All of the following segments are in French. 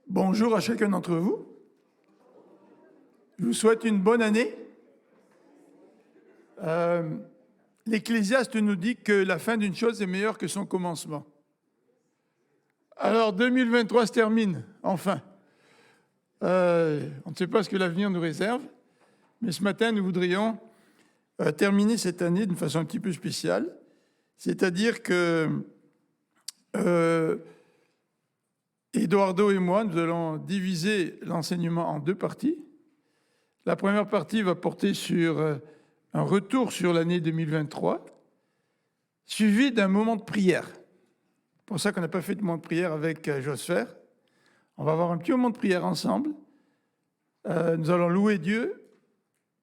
Bonjour à chacun d'entre vous. Je vous souhaite une bonne année. L'Ecclésiaste nous dit que la fin d'une chose est meilleure que son commencement. Alors 2023 se termine, enfin. On ne sait pas ce que l'avenir nous réserve, mais ce matin, nous voudrions terminer cette année d'une façon un petit peu spéciale. C'est-à-dire que Eduardo et moi, nous allons diviser l'enseignement en deux parties. La première partie va porter sur un retour sur l'année 2023, suivi d'un moment de prière. C'est pour ça qu'on n'a pas fait de moment de prière avec Josfer. On va avoir un petit moment de prière ensemble. Nous allons louer Dieu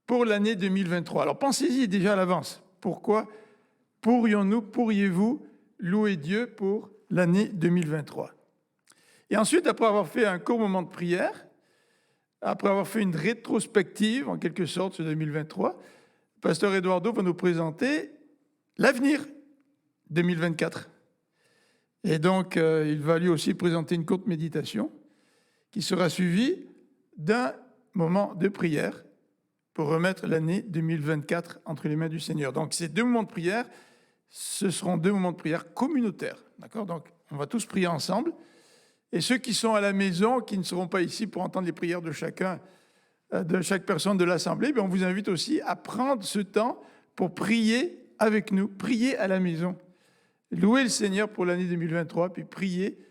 pour l'année 2023. Alors pensez-y déjà à l'avance. Pourquoi pourriez-vous louer Dieu pour l'année 2023 ? Et ensuite, après avoir fait un court moment de prière, après avoir fait une rétrospective, en quelque sorte, sur 2023, le pasteur Eduardo va nous présenter l'avenir 2024. Et donc, il va lui aussi présenter une courte méditation qui sera suivie d'un moment de prière pour remettre l'année 2024 entre les mains du Seigneur. Donc, ces deux moments de prière, ce seront deux moments de prière communautaires. D'accord ? Donc, on va tous prier ensemble. Et ceux qui sont à la maison, qui ne seront pas ici pour entendre les prières de chacun, de chaque personne de l'Assemblée, on vous invite aussi à prendre ce temps pour prier avec nous, prier à la maison. Louer le Seigneur pour l'année 2023, puis prier,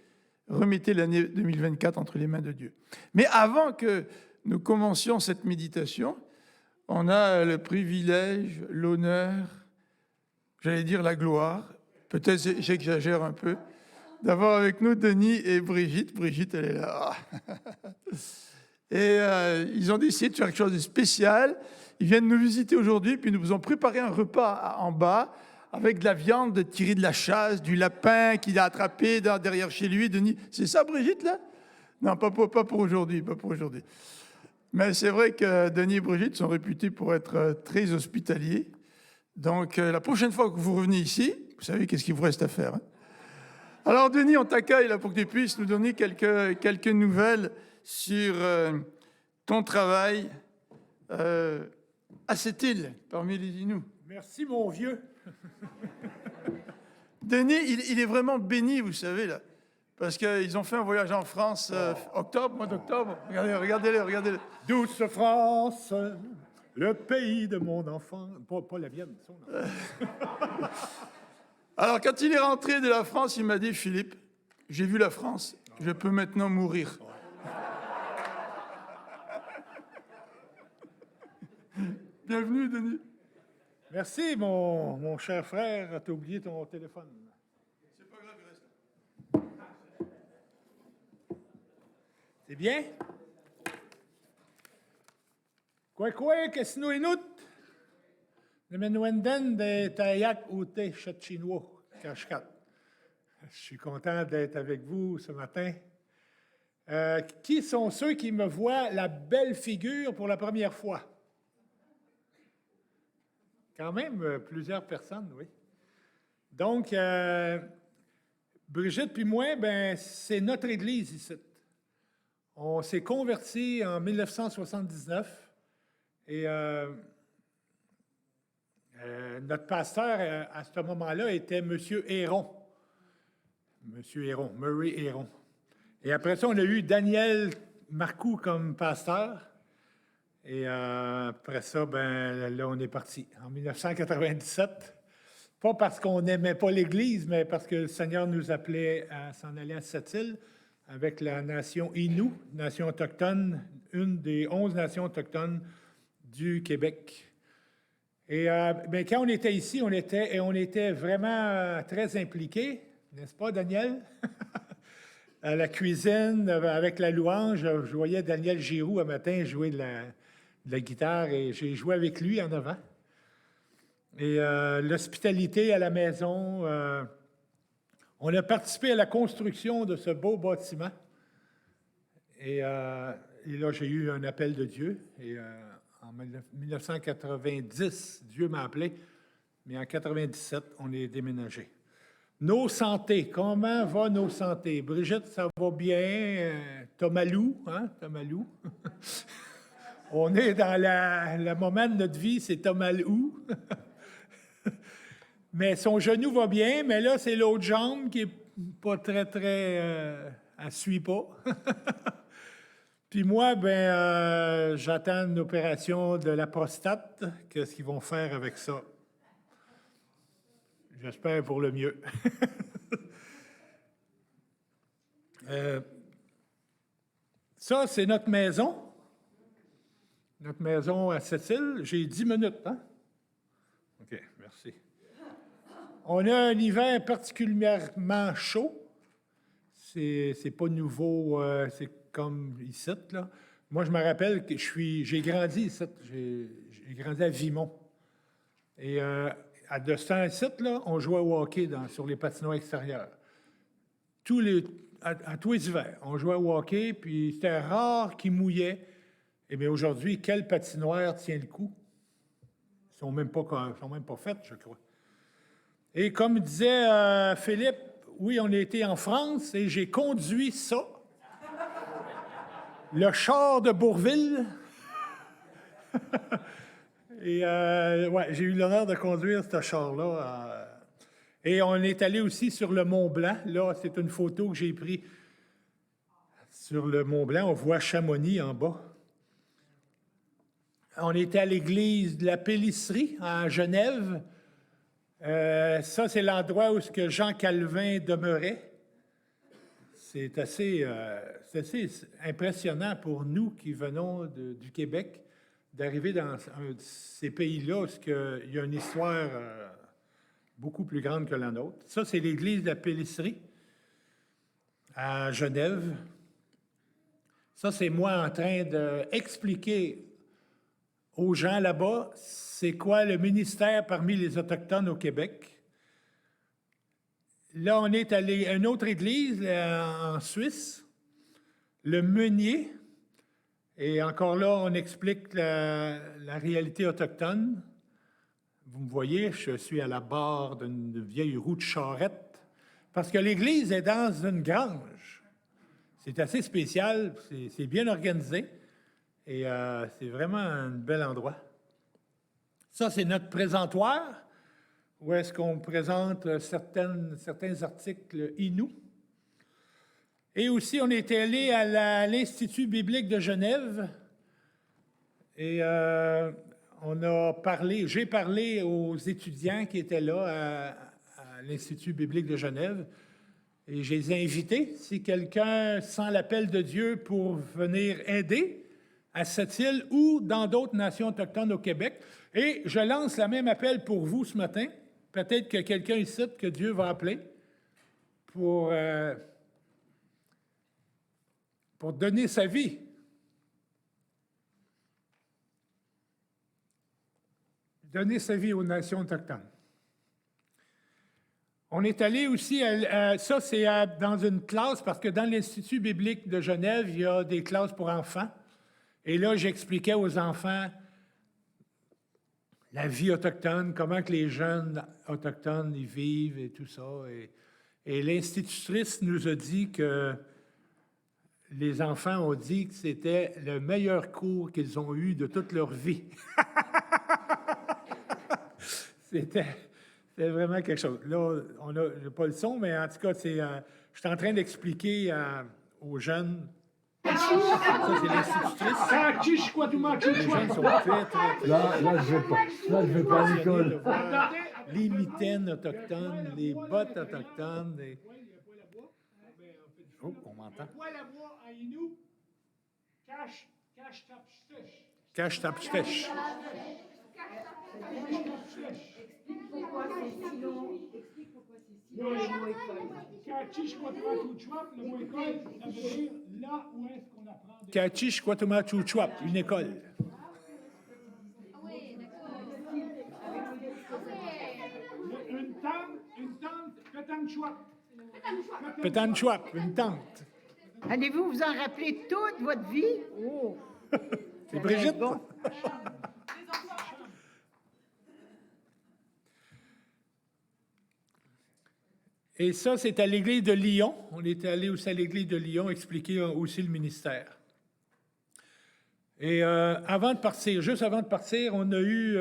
remettez l'année 2024 entre les mains de Dieu. Mais avant que nous commencions cette méditation, on a le privilège, l'honneur, j'allais dire la gloire, peut-être j'exagère un peu, d'avoir avec nous Denis et Brigitte. Brigitte, elle est là. Et ils ont décidé de faire quelque chose de spécial. Ils viennent nous visiter aujourd'hui, puis nous ont préparé un repas en bas avec de la viande tirée de la chasse, du lapin qu'il a attrapé derrière chez lui. Denis, c'est ça, Brigitte, là? Non, pas pour aujourd'hui, pas pour aujourd'hui. Mais c'est vrai que Denis et Brigitte sont réputés pour être très hospitaliers. Donc, la prochaine fois que vous revenez ici, vous savez qu'est-ce qu'il vous reste à faire, hein? Alors, Denis, on t'accueille là pour que tu puisses nous donner quelques nouvelles sur ton travail à cette île, parmi les Inuits. Merci, mon vieux. Denis, il est vraiment béni, vous savez, là, parce qu'ils ont fait un voyage en France mois d'octobre. Regardez-le. Douce France, le pays de mon enfant. Pas la mienne, son enfant. Alors, quand il est rentré de la France, il m'a dit, Philippe, j'ai vu la France, je peux maintenant mourir. Bienvenue, Denis. Merci, mon cher frère. T'as oublié ton téléphone. C'est pas grave, il reste là. C'est bien? Quoi, qu'est-ce que nous Le Menwenden de Tayak ou Te Chachinois, Kashkat. Je suis content d'être avec vous ce matin. Qui sont ceux qui me voient la belle figure pour la première fois? Quand même, plusieurs personnes, oui. Donc, Brigitte puis moi, c'est notre église ici. On s'est convertis en 1979 et notre pasteur à ce moment-là était M. Héron. M. Héron, Murray Héron. Et après ça, on a eu Daniel Marcoux comme pasteur. Et après ça, là, on est parti en 1997. Pas parce qu'on n'aimait pas l'Église, mais parce que le Seigneur nous appelait à s'en aller à cette île avec la nation Innu, nation autochtone, une des 11 nations autochtones du Québec. Et quand on était ici, on était vraiment très impliqués, n'est-ce pas, Daniel? À la cuisine, avec la louange, je voyais Daniel Giroux un matin jouer de la guitare et j'ai joué avec lui en avant. Et l'hospitalité à la maison, on a participé à la construction de ce beau bâtiment. Et là, j'ai eu un appel de Dieu. Et en 1990, Dieu m'a appelé, mais en 1997, on est déménagé. Nos santé, comment va nos santé? Brigitte, ça va bien? Tomalou, hein? Tomalou. On est dans le moment de notre vie, c'est Tomalou. Mais son genou va bien, mais là, c'est l'autre jambe qui est pas très, elle ne suit pas. Puis moi, j'attends une opération de la prostate. Qu'est-ce qu'ils vont faire avec ça? J'espère pour le mieux. Ça, c'est notre maison. Notre maison à Sept-Îles. J'ai 10 minutes, hein? OK, merci. On a un hiver particulièrement chaud. C'est pas nouveau, c'est comme ici, là. Moi, je me rappelle que j'ai grandi ici. J'ai grandi à Vimont. Et à de ce temps-ci, là, on jouait au hockey sur les patinoires extérieurs. À tous les hivers, on jouait au hockey, puis c'était rare qu'il mouillait. Et bien aujourd'hui, quel patinoire tient le coup? Ils sont même pas faits, je crois. Et comme disait Philippe, oui, on a été en France et j'ai conduit ça. Le char de Bourville. Et j'ai eu l'honneur de conduire ce char-là. Et on est allé aussi sur le Mont Blanc. Là, c'est une photo que j'ai prise sur le Mont Blanc. On voit Chamonix en bas. On était à l'église de la Pélisserie à Genève. Ça, c'est l'endroit où Jean Calvin demeurait. C'est assez impressionnant pour nous qui venons du Québec d'arriver dans ces pays-là où il y a une histoire beaucoup plus grande que la nôtre. Ça, c'est l'église de la Pélisserie à Genève. Ça, c'est moi en train d'expliquer aux gens là-bas c'est quoi le ministère parmi les Autochtones au Québec. Là, on est allé à une autre église en Suisse, le Meunier. Et encore là, on explique la réalité autochtone. Vous me voyez, je suis à la barre d'une vieille roue de charrette, parce que l'église est dans une grange. C'est assez spécial, c'est bien organisé, et c'est vraiment un bel endroit. Ça, c'est notre présentoir, où est-ce qu'on présente certains articles Innu. Et aussi, on est allé à l'Institut biblique de Genève et j'ai parlé aux étudiants qui étaient là à l'Institut biblique de Genève et je les ai invités, si quelqu'un sent l'appel de Dieu pour venir aider à Sept-Îles ou dans d'autres nations autochtones au Québec. Et je lance le même appel pour vous ce matin. Peut-être que quelqu'un ici que Dieu va appeler pour donner sa vie. Donner sa vie aux nations autochtones. On est allé aussi, ça c'est dans une classe, parce que dans l'Institut biblique de Genève, il y a des classes pour enfants. Et là, j'expliquais aux enfants la vie autochtone, comment que les jeunes autochtones y vivent et tout ça. Et l'institutrice nous a dit que les enfants ont dit que c'était le meilleur cours qu'ils ont eu de toute leur vie. C'était vraiment quelque chose. Là, on n'a pas le son, mais en tout cas, je suis en train d'expliquer aux jeunes. Ça, c'est l'institutrice. Les jeunes sont très... Là, je vais pas à l'école. Les mitaines autochtones, les bottes autochtones. Oh, on m'entend. Cache tapchtech. Explique pourquoi c'est si long. Explique pourquoi c'est si long. Le mot école. Le mot école, ça veut dire là où est-ce qu'on apprend. Kachish-Kwatuma-Chouchouap, une école. Une tente, Petanchouap. Petanchouap, une tente. Allez-vous vous en rappeler toute votre vie? Oh! C'est Brigitte? Bon. Et ça, c'est à l'église de Lyon. On était allé aussi à l'église de Lyon expliquer aussi le ministère. Et avant de partir, juste avant de partir, on a eu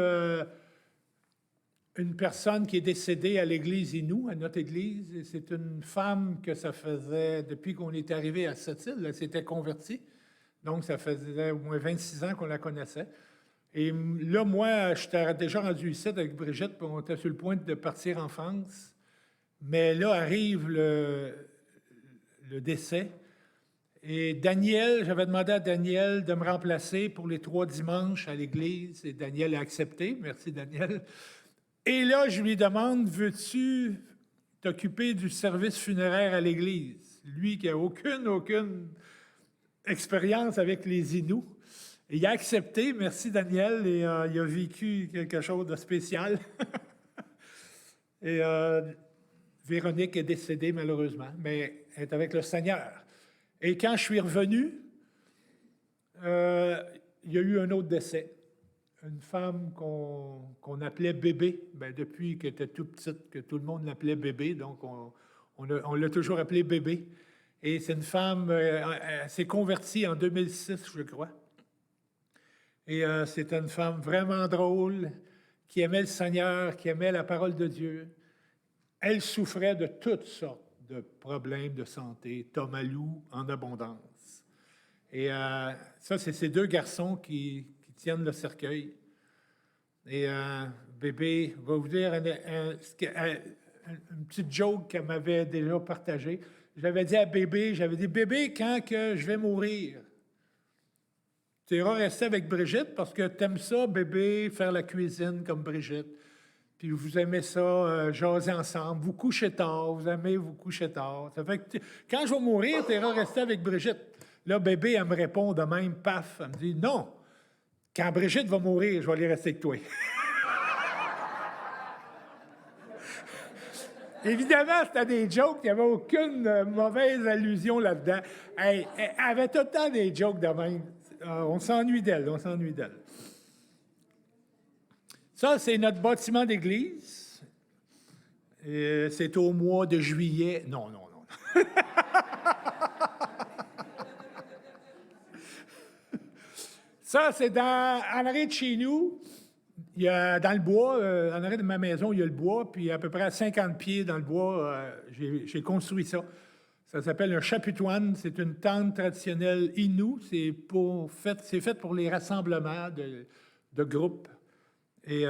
une personne qui est décédée à l'église Inou, à notre église. Et c'est une femme que ça faisait, depuis qu'on est arrivé à cette île, elle s'était convertie. Donc, ça faisait au moins 26 ans qu'on la connaissait. Et là, moi, j'étais déjà rendu ici avec Brigitte, puis on était sur le point de partir en France. Mais là arrive le décès. Et Daniel, j'avais demandé à Daniel de me remplacer pour les 3 dimanches à l'église. Et Daniel a accepté. Merci, Daniel. Et là, je lui demande, veux-tu t'occuper du service funéraire à l'église? Lui qui n'a aucune expérience avec les Inuits. Et il a accepté, merci Daniel, et il a vécu quelque chose de spécial. Et Véronique est décédée malheureusement, mais elle est avec le Seigneur. Et quand je suis revenu, il y a eu un autre décès. Une femme qu'on appelait bébé, bien, depuis qu'elle était toute petite, que tout le monde l'appelait bébé, donc on l'a toujours appelée bébé. Et c'est une femme, elle s'est convertie en 2006, je crois. Et c'était une femme vraiment drôle, qui aimait le Seigneur, qui aimait la parole de Dieu. Elle souffrait de toutes sortes de problèmes de santé, tomalou en abondance. Et ça, c'est ces 2 garçons qui tiennent le cercueil. Et bébé va vous dire une petite joke qu'elle m'avait déjà partagée. J'avais dit à bébé, bébé, quand que je vais mourir, tu iras rester avec Brigitte parce que tu aimes ça, bébé, faire la cuisine comme Brigitte. Puis vous aimez ça, jaser ensemble, vous couchez tard, vous aimez vous coucher tard. Ça fait que quand je vais mourir, tu iras rester avec Brigitte. Là, bébé, elle me répond de même, paf, elle me dit, non, quand Brigitte va mourir, je vais aller rester avec toi. Évidemment, c'était des jokes, il n'y avait aucune mauvaise allusion là-dedans. Elle avait tout le temps des jokes de même. On s'ennuie d'elle. Ça, c'est notre bâtiment d'église. C'est au mois de juillet. Non. Ça, c'est en arrière de chez nous. Il y a dans le bois, en arrière de ma maison, il y a le bois, puis à peu près à 50 pieds dans le bois, j'ai construit ça. Ça s'appelle un chapiteau. C'est une tente traditionnelle Innu. C'est fait pour les rassemblements de groupes. Et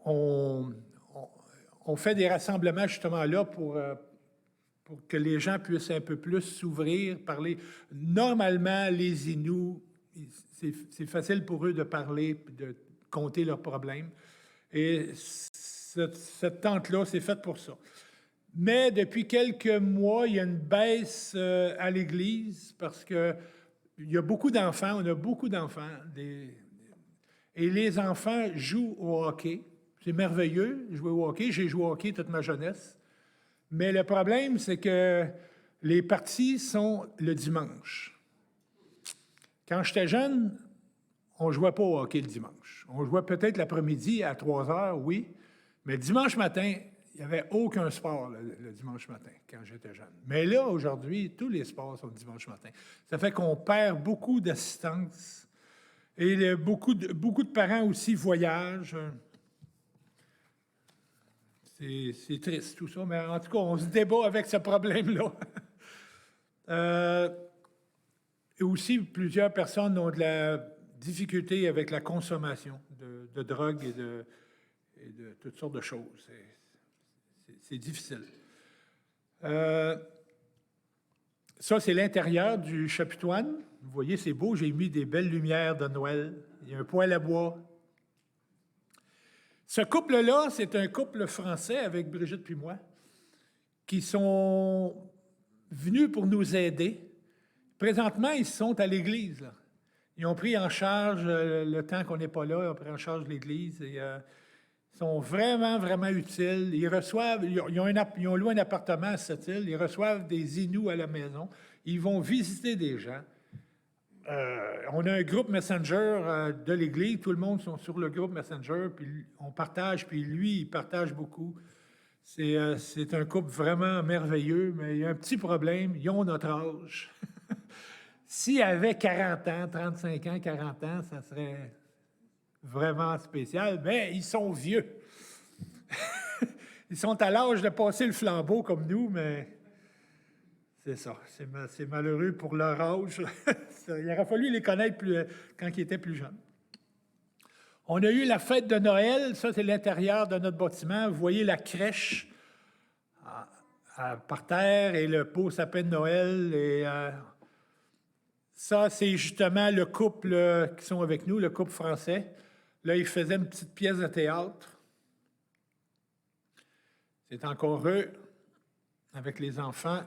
on fait des rassemblements justement là pour que les gens puissent un peu plus s'ouvrir, parler. Normalement, les Inuits, c'est facile pour eux de parler, de conter leurs problèmes. Et cette tente-là, c'est faite pour ça. Mais depuis quelques mois, il y a une baisse à l'Église parce qu'il y a beaucoup d'enfants, on a beaucoup d'enfants. Et les enfants jouent au hockey. C'est merveilleux, jouer au hockey. J'ai joué au hockey toute ma jeunesse. Mais le problème, c'est que les parties sont le dimanche. Quand j'étais jeune, on ne jouait pas au hockey le dimanche. On jouait peut-être l'après-midi à 3 heures, oui, mais le dimanche matin, il n'y avait aucun sport le dimanche matin quand j'étais jeune. Mais là, aujourd'hui, tous les sports sont le dimanche matin. Ça fait qu'on perd beaucoup d'assistance et beaucoup de parents aussi voyagent. C'est triste tout ça, mais en tout cas, on se débat avec ce problème-là. Et aussi, plusieurs personnes ont de la difficulté avec la consommation de drogue et de toutes sortes de choses. C'est difficile. Ça, c'est l'intérieur du chapiteau. Vous voyez, c'est beau. J'ai mis des belles lumières de Noël. Il y a un poêle à bois. Ce couple-là, c'est un couple français avec Brigitte puis moi qui sont venus pour nous aider. Présentement, ils sont à l'Église. Là. Ils ont pris en charge le temps qu'on n'est pas là, ils ont pris en charge l'Église et ils sont vraiment, vraiment utiles. Ils reçoivent, ils ont loué un appartement à cette île, ils reçoivent des Inuits à la maison, ils vont visiter des gens. on a un groupe Messenger de l'Église. Tout le monde sont sur le groupe Messenger, puis on partage, puis lui, il partage beaucoup. C'est un couple vraiment merveilleux, mais il y a un petit problème. Ils ont notre âge. S'ils avaient 40 ans, 35 ans, 40 ans, ça serait vraiment spécial, mais ils sont vieux. Ils sont à l'âge de passer le flambeau comme nous, mais c'est ça. C'est malheureux pour leur âge. Il aurait fallu les connaître quand ils étaient plus jeunes. On a eu la fête de Noël. Ça, c'est l'intérieur de notre bâtiment. Vous voyez la crèche par terre et le beau sapin de Noël. Et ça, c'est justement le couple qui sont avec nous, le couple français. Là, ils faisaient une petite pièce de théâtre. C'est encore eux, avec les enfants.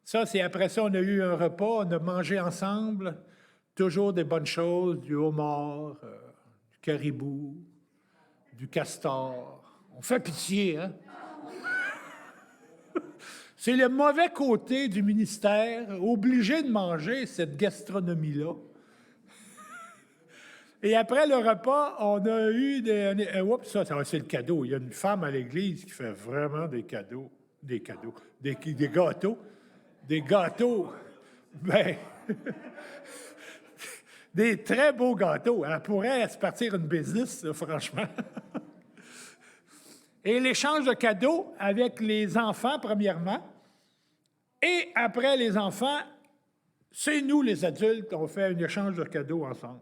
Ça, c'est après ça, on a eu un repas, on a mangé ensemble, toujours des bonnes choses, du homard, du caribou, du castor. On fait pitié, hein? C'est le mauvais côté du ministère, obligé de manger cette gastronomie-là. Et après le repas, on a eu oups, ça c'est le cadeau. Il y a une femme à l'église qui fait vraiment des gâteaux. Des gâteaux. Ben, des très beaux gâteaux. Elle pourrait se partir une business, là, franchement. Et l'échange de cadeaux avec les enfants, premièrement. Et après les enfants, c'est nous, les adultes, on fait un échange de cadeaux ensemble.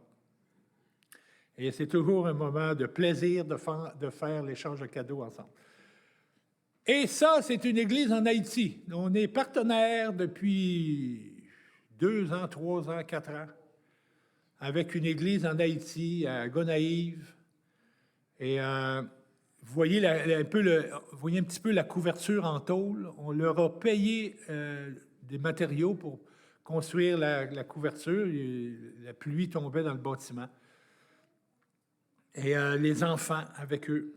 Et c'est toujours un moment de plaisir de faire l'échange de cadeaux ensemble. Et ça, c'est une église en Haïti. On est partenaire depuis 2 ans, 3 ans, 4 ans, avec une église en Haïti, à Gonaïve. Et vous voyez un petit peu la couverture en tôle. On leur a payé des matériaux pour construire la couverture. La pluie tombait dans le bâtiment. Et les enfants avec eux,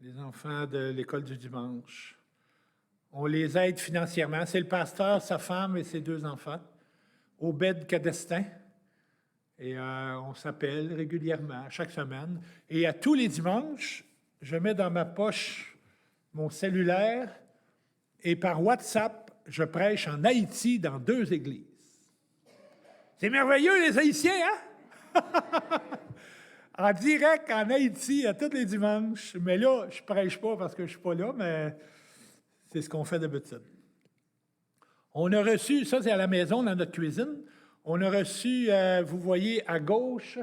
les enfants de l'école du dimanche. On les aide financièrement. C'est le pasteur, sa femme et ses 2 enfants, Obed Cadestin. Et on s'appelle régulièrement, chaque semaine. Et à tous les dimanches, je mets dans ma poche mon cellulaire et par WhatsApp, je prêche en Haïti dans 2 églises. C'est merveilleux, les Haïtiens, hein? En direct en Haïti à tous les dimanches. Mais là, je ne prêche pas parce que je ne suis pas là, mais c'est ce qu'on fait d'habitude. On a reçu, ça c'est à la maison, dans notre cuisine, on a reçu, vous voyez à gauche,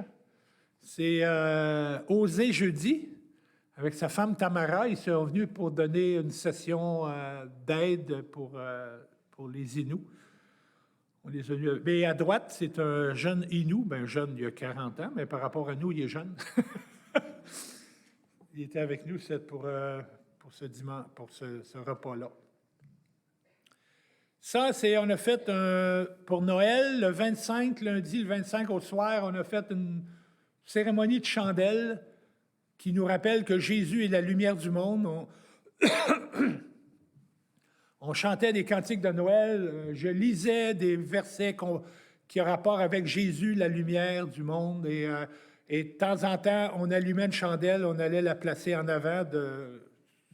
c'est Osé Jeudi, avec sa femme Tamara. Ils sont venus pour donner une session d'aide pour les Inuits. On les a vus. Mais à droite, c'est un jeune Inou. Bien, jeune, il y a 40 ans, mais par rapport à nous, il est jeune. Il était avec nous pour ce dimanche, pour ce repas-là. Ça, on a fait pour Noël, le 25, lundi, le 25 au soir, on a fait une cérémonie de chandelle qui nous rappelle que Jésus est la lumière du monde. On chantait des cantiques de Noël, je lisais des versets qui ont rapport avec Jésus, la lumière du monde, et de temps en temps, on allumait une chandelle, on allait la placer en avant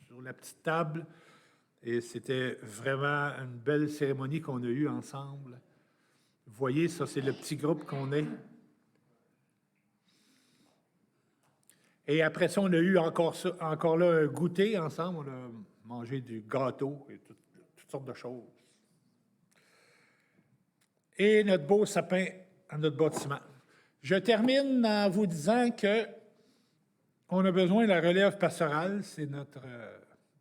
sur la petite table, et c'était vraiment une belle cérémonie qu'on a eue ensemble. Vous voyez, ça, c'est le petit groupe qu'on est. Et après ça, on a eu encore là un goûter ensemble, on a mangé du gâteau et toutes sortes de choses. Et notre beau sapin à notre bâtiment. Je termine en vous disant qu'on a besoin de la relève pastorale, c'est notre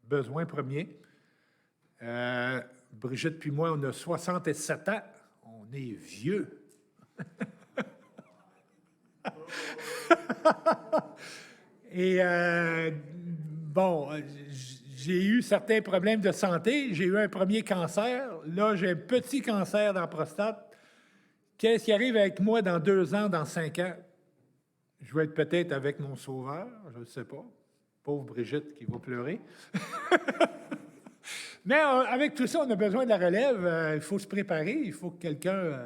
besoin premier. Brigitte puis moi, on a 67 ans, on est vieux. Et bon, j'ai eu certains problèmes de santé. J'ai eu un premier cancer. Là, j'ai un petit cancer dans la prostate. Qu'est-ce qui arrive avec moi dans 2 ans, dans 5 ans? Je vais être peut-être avec mon sauveur, je ne sais pas. Pauvre Brigitte qui va pleurer. Mais avec tout ça, on a besoin de la relève. Il faut se préparer. Il faut que quelqu'un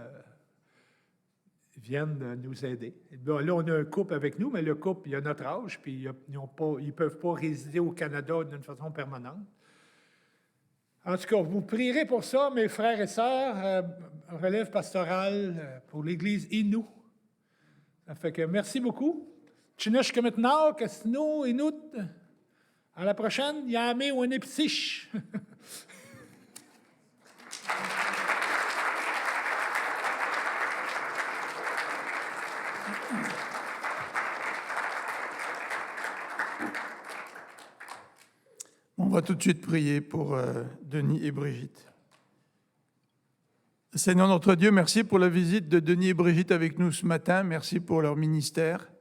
viennent nous aider. Bon, là, on a un couple avec nous, mais le couple, il a notre âge, puis ils ne peuvent pas résider au Canada d'une façon permanente. En tout cas, vous prierez pour ça, mes frères et sœurs, relève pastorale pour l'Église Innu. Ça fait que merci beaucoup. Chineshke maintenant, Kasno, Inut. À la prochaine, Yamé ou Nipsich. On va tout de suite prier pour Denis et Brigitte. Seigneur notre Dieu, merci pour la visite de Denis et Brigitte avec nous ce matin. Merci pour leur ministère.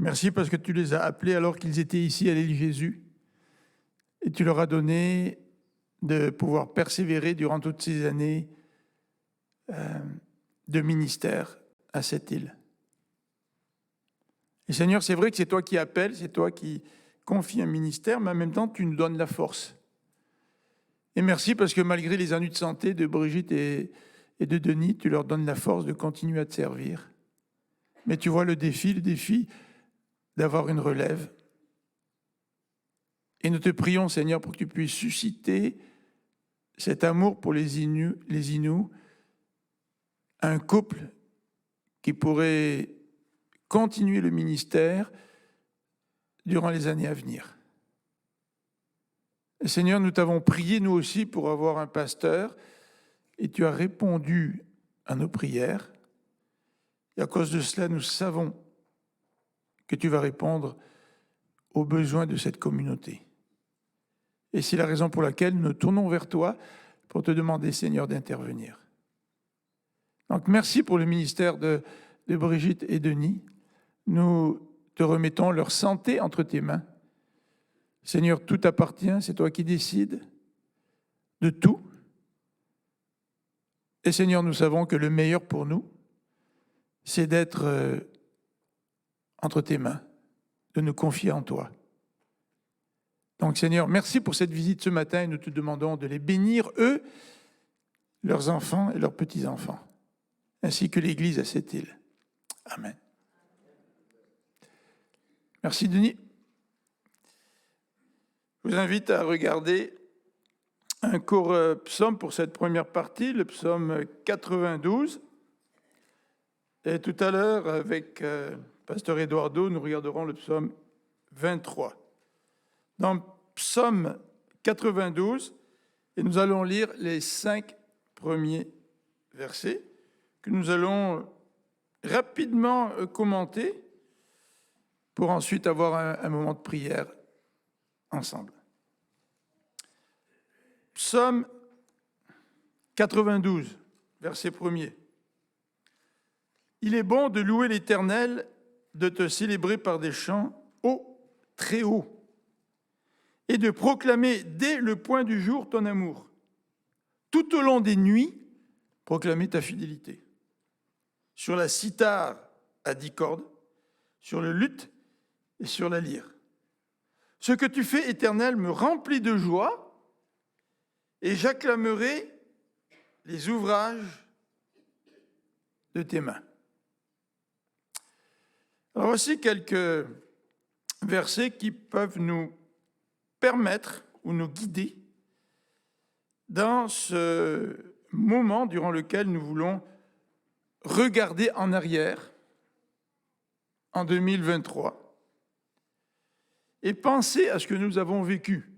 Merci parce que tu les as appelés alors qu'ils étaient ici à l'île Jésus. Et tu leur as donné de pouvoir persévérer durant toutes ces années de ministère à cette île. Et Seigneur, c'est vrai que c'est toi qui appelles, c'est toi qui confie un ministère, mais en même temps, tu nous donnes la force. Et merci parce que malgré les ennuis de santé de Brigitte et de Denis, tu leur donnes la force de continuer à te servir. Mais tu vois le défi d'avoir une relève. Et nous te prions, Seigneur, pour que tu puisses susciter cet amour pour les Inuits, un couple qui pourrait continuer le ministère durant les années à venir. Et Seigneur, nous t'avons prié, nous aussi, pour avoir un pasteur, et tu as répondu à nos prières. Et à cause de cela, nous savons que tu vas répondre aux besoins de cette communauté. Et c'est la raison pour laquelle nous tournons vers toi pour te demander, Seigneur, d'intervenir. Donc, merci pour le ministère de Brigitte et Denis. Nous te remettons leur santé entre tes mains. Seigneur, tout t'appartient, c'est toi qui décides de tout. Et Seigneur, nous savons que le meilleur pour nous, c'est d'être entre tes mains, de nous confier en toi. Donc Seigneur, merci pour cette visite ce matin et nous te demandons de les bénir, eux, leurs enfants et leurs petits-enfants, ainsi que l'Église à cette île. Amen. Merci Denis. Je vous invite à regarder un court psaume pour cette première partie, le psaume 92. Et tout à l'heure, avec Pasteur Eduardo, nous regarderons le psaume 23. Dans psaume 92, et nous allons lire les 5 premiers versets que nous allons rapidement commenter pour ensuite avoir un moment de prière ensemble. Psaume 92, verset 1er. Il est bon de louer l'Éternel, de te célébrer par des chants ô très haut, et de proclamer dès le point du jour ton amour. Tout au long des nuits, proclamer ta fidélité. Sur la cithare à 10 cordes, sur le luth et sur la lyre. Ce que tu fais, Éternel, me remplit de joie, et j'acclamerai les ouvrages de tes mains. Alors voici quelques versets qui peuvent nous permettre ou nous guider dans ce moment durant lequel nous voulons regarder en arrière en 2023 et penser à ce que nous avons vécu.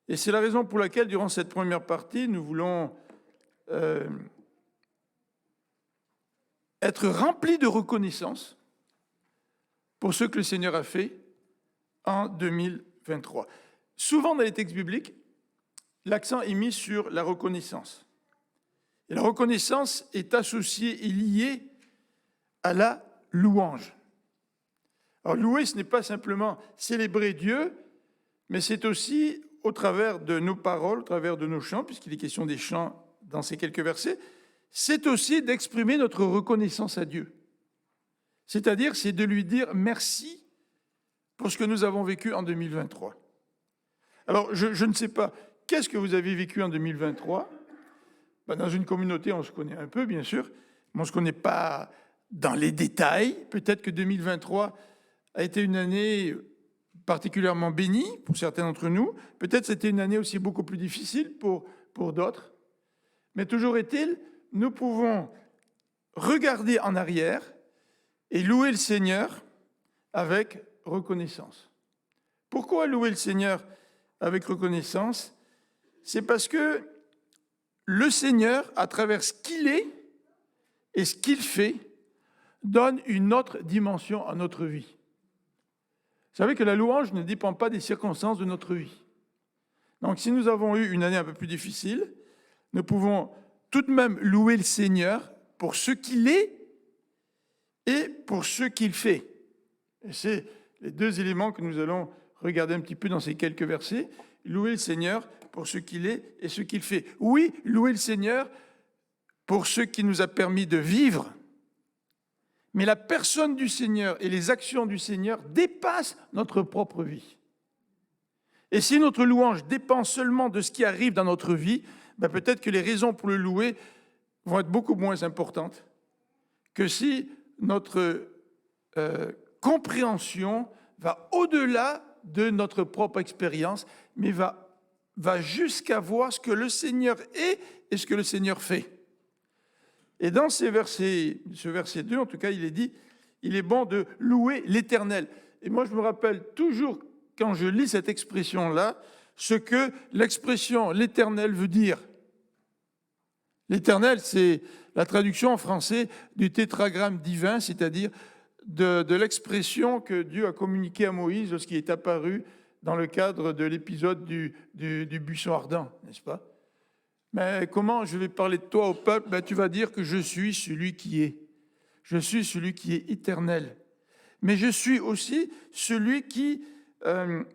Et c'est la raison pour laquelle, durant cette première partie, nous voulons être remplis de reconnaissance pour ce que le Seigneur a fait en 2023. Souvent dans les textes bibliques, l'accent est mis sur la reconnaissance. Et la reconnaissance est associée et liée à la louange. Alors louer, ce n'est pas simplement célébrer Dieu, mais c'est aussi au travers de nos paroles, au travers de nos chants, puisqu'il est question des chants dans ces quelques versets, c'est aussi d'exprimer notre reconnaissance à Dieu. C'est-à-dire, c'est de lui dire merci pour ce que nous avons vécu en 2023. Alors, je ne sais pas, qu'est-ce que vous avez vécu en 2023 ? Dans une communauté, on se connaît un peu, bien sûr, mais on ne se connaît pas dans les détails. Peut-être que 2023 a été une année particulièrement bénie pour certains d'entre nous. Peut-être c'était une année aussi beaucoup plus difficile pour d'autres. Mais toujours est-il, nous pouvons regarder en arrière et louer le Seigneur avec reconnaissance. Pourquoi louer le Seigneur avec reconnaissance? C'est parce que le Seigneur, à travers ce qu'il est et ce qu'il fait, donne une autre dimension à notre vie. Vous savez que la louange ne dépend pas des circonstances de notre vie. Donc si nous avons eu une année un peu plus difficile, nous pouvons tout de même louer le Seigneur pour ce qu'il est et pour ce qu'il fait. Et c'est les deux éléments que nous allons regarder un petit peu dans ces quelques versets. Louer le Seigneur pour ce qu'il est et ce qu'il fait. Oui, louer le Seigneur pour ce qui nous a permis de vivre, mais la personne du Seigneur et les actions du Seigneur dépassent notre propre vie. Et si notre louange dépend seulement de ce qui arrive dans notre vie, peut-être que les raisons pour le louer vont être beaucoup moins importantes que si notre compréhension va au-delà de notre propre expérience, mais va jusqu'à voir ce que le Seigneur est et ce que le Seigneur fait. Et dans ce verset 2, en tout cas, il est dit, il est bon de louer l'Éternel. Et moi, je me rappelle toujours, quand je lis cette expression-là, ce que l'expression l'Éternel veut dire. L'Éternel, c'est la traduction en français du tétragramme divin, c'est-à-dire de l'expression que Dieu a communiquée à Moïse lorsqu'il est apparu dans le cadre de l'épisode du buisson ardent, n'est-ce pas? Mais comment je vais parler de toi au peuple? Tu vas dire que je suis celui qui est. Je suis celui qui est éternel. Mais je suis aussi celui qui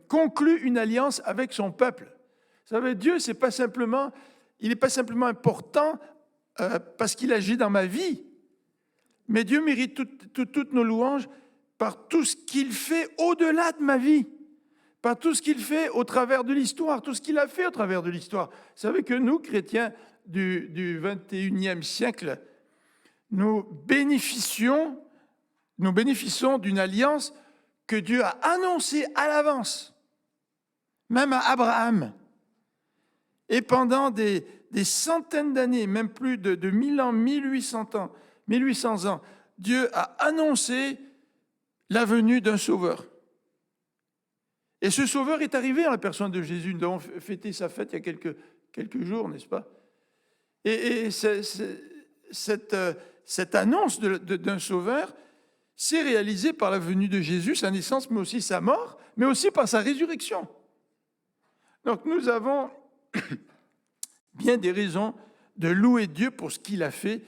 conclut une alliance avec son peuple. Vous savez, Dieu, il n'est pas simplement important parce qu'il agit dans ma vie. Mais Dieu mérite toutes nos louanges par tout ce qu'il fait au-delà de ma vie. Par tout ce qu'il fait au travers de l'histoire, tout ce qu'il a fait au travers de l'histoire. Vous savez que nous, chrétiens du 21e siècle, nous bénéficions d'une alliance que Dieu a annoncée à l'avance, même à Abraham. Et pendant des centaines d'années, même plus de 1000 ans, 1800 ans, Dieu a annoncé la venue d'un sauveur. Et ce sauveur est arrivé en la personne de Jésus. Nous avons fêté sa fête il y a quelques jours, n'est-ce pas? Et cette annonce d'un sauveur s'est réalisée par la venue de Jésus, sa naissance, mais aussi sa mort, mais aussi par sa résurrection. Donc nous avons bien des raisons de louer Dieu pour ce qu'il a fait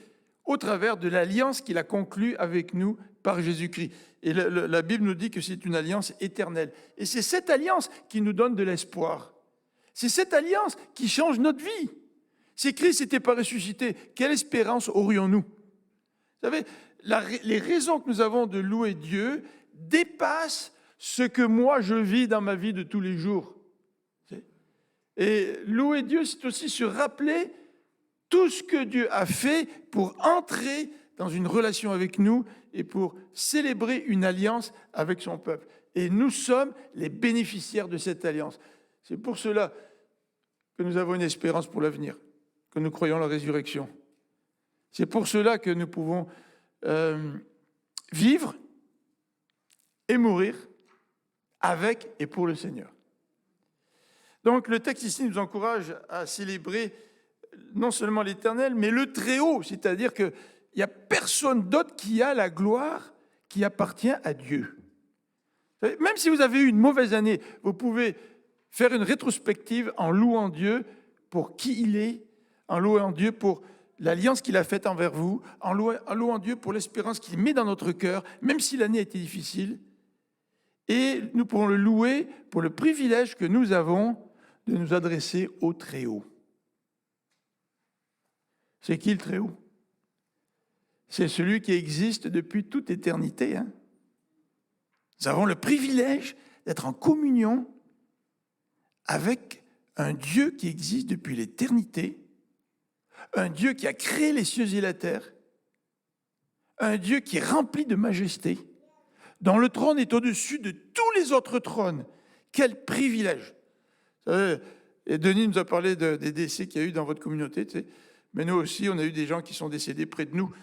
au travers de l'alliance qu'il a conclue avec nous par Jésus-Christ. Et la Bible nous dit que c'est une alliance éternelle. Et c'est cette alliance qui nous donne de l'espoir. C'est cette alliance qui change notre vie. Si Christ n'était pas ressuscité, quelle espérance aurions-nous? Vous savez, les raisons que nous avons de louer Dieu dépassent ce que moi je vis dans ma vie de tous les jours. Et louer Dieu, c'est aussi se rappeler tout ce que Dieu a fait pour entrer dans une relation avec nous et pour célébrer une alliance avec son peuple. Et nous sommes les bénéficiaires de cette alliance. C'est pour cela que nous avons une espérance pour l'avenir, que nous croyons la résurrection. C'est pour cela que nous pouvons vivre et mourir avec et pour le Seigneur. Donc le texte ici nous encourage à célébrer non seulement l'Éternel, mais le Très-Haut, c'est-à-dire qu'il n'y a personne d'autre qui a la gloire qui appartient à Dieu. Même si vous avez eu une mauvaise année, vous pouvez faire une rétrospective en louant Dieu pour qui il est, en louant Dieu pour l'alliance qu'il a faite envers vous, en louant Dieu pour l'espérance qu'il met dans notre cœur, même si l'année a été difficile. Et nous pourrons le louer pour le privilège que nous avons de nous adresser au Très-Haut. C'est qui le Très-Haut? C'est celui qui existe depuis toute éternité. Nous avons le privilège d'être en communion avec un Dieu qui existe depuis l'éternité, un Dieu qui a créé les cieux et la terre, un Dieu qui est rempli de majesté, dont le trône est au-dessus de tous les autres trônes. Quel privilège! Vous savez, et Denis nous a parlé des décès qu'il y a eu dans votre communauté, tu sais. Mais nous aussi, on a eu des gens qui sont décédés près de nous,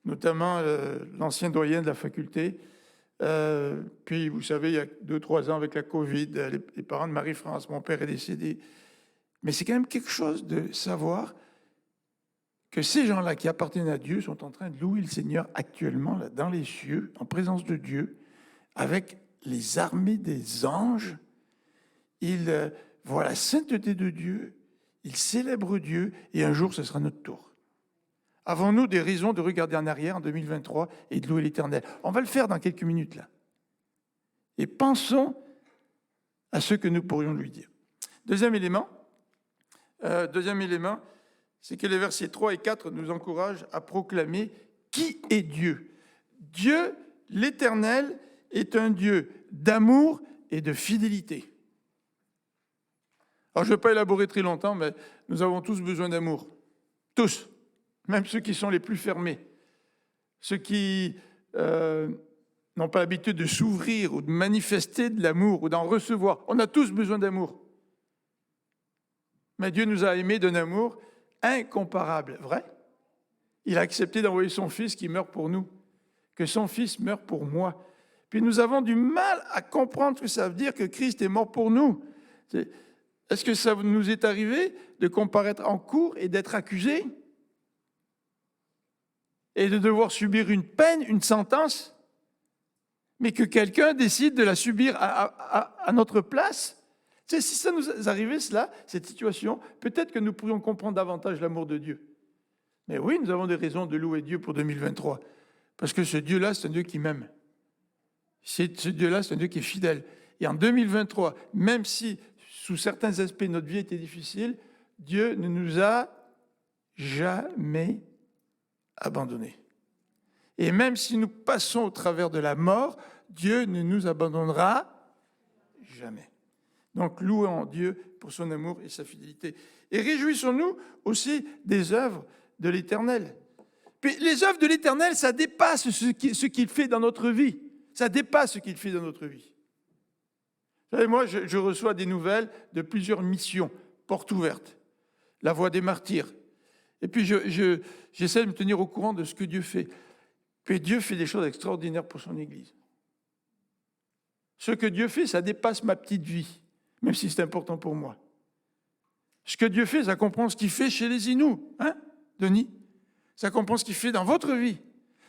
notamment l'ancien doyen de la faculté. Puis, vous savez, il y a 2-3 ans, avec la Covid, les parents de Marie-France, mon père est décédé. Mais c'est quand même quelque chose de savoir que ces gens-là qui appartiennent à Dieu sont en train de louer le Seigneur actuellement, là, dans les cieux, en présence de Dieu, avec les armées des anges. Ils voient la sainteté de Dieu, ils célèbrent Dieu, et un jour, ce sera notre tour. Avons-nous des raisons de regarder en arrière en 2023 et de louer l'Éternel? On va le faire dans quelques minutes, là. Et pensons à ce que nous pourrions lui dire. Deuxième élément, c'est que les versets 3 et 4 nous encouragent à proclamer qui est Dieu. Dieu, l'Éternel, est un Dieu d'amour et de fidélité. Alors, je ne vais pas élaborer très longtemps, mais nous avons tous besoin d'amour. Tous. Même ceux qui sont les plus fermés. Ceux qui n'ont pas l'habitude de s'ouvrir ou de manifester de l'amour ou d'en recevoir. On a tous besoin d'amour. Mais Dieu nous a aimés d'un amour incomparable. Vrai? Il a accepté d'envoyer son Fils qui meurt pour nous. Que son Fils meurt pour moi. Puis nous avons du mal à comprendre ce que ça veut dire que Christ est mort pour nous. Est-ce que ça nous est arrivé de comparaître en cour et d'être accusé? Et de devoir subir une peine, une sentence, mais que quelqu'un décide de la subir à notre place? Tu sais, si ça nous arrivait, cela, cette situation, peut-être que nous pourrions comprendre davantage l'amour de Dieu. Mais oui, nous avons des raisons de louer Dieu pour 2023, parce que ce Dieu-là, c'est un Dieu qui m'aime. Ce Dieu-là, c'est un Dieu qui est fidèle. Et en 2023, même si, sous certains aspects, notre vie était difficile, Dieu ne nous a jamais abandonnés. Et même si nous passons au travers de la mort, Dieu ne nous abandonnera jamais. Donc, louons Dieu pour son amour et sa fidélité. Et réjouissons-nous aussi des œuvres de l'Éternel. Puis les œuvres de l'Éternel, ça dépasse ce qu'il fait dans notre vie. Ça dépasse ce qu'il fait dans notre vie. Vous savez, moi, je reçois des nouvelles de plusieurs missions, portes ouvertes, la Voie des martyrs. Et puis, j'essaie de me tenir au courant de ce que Dieu fait. Puis Dieu fait des choses extraordinaires pour son Église. Ce que Dieu fait, ça dépasse ma petite vie, même si c'est important pour moi. Ce que Dieu fait, ça comprend ce qu'il fait chez les Inuits, hein, Denis? Ça comprend ce qu'il fait dans votre vie.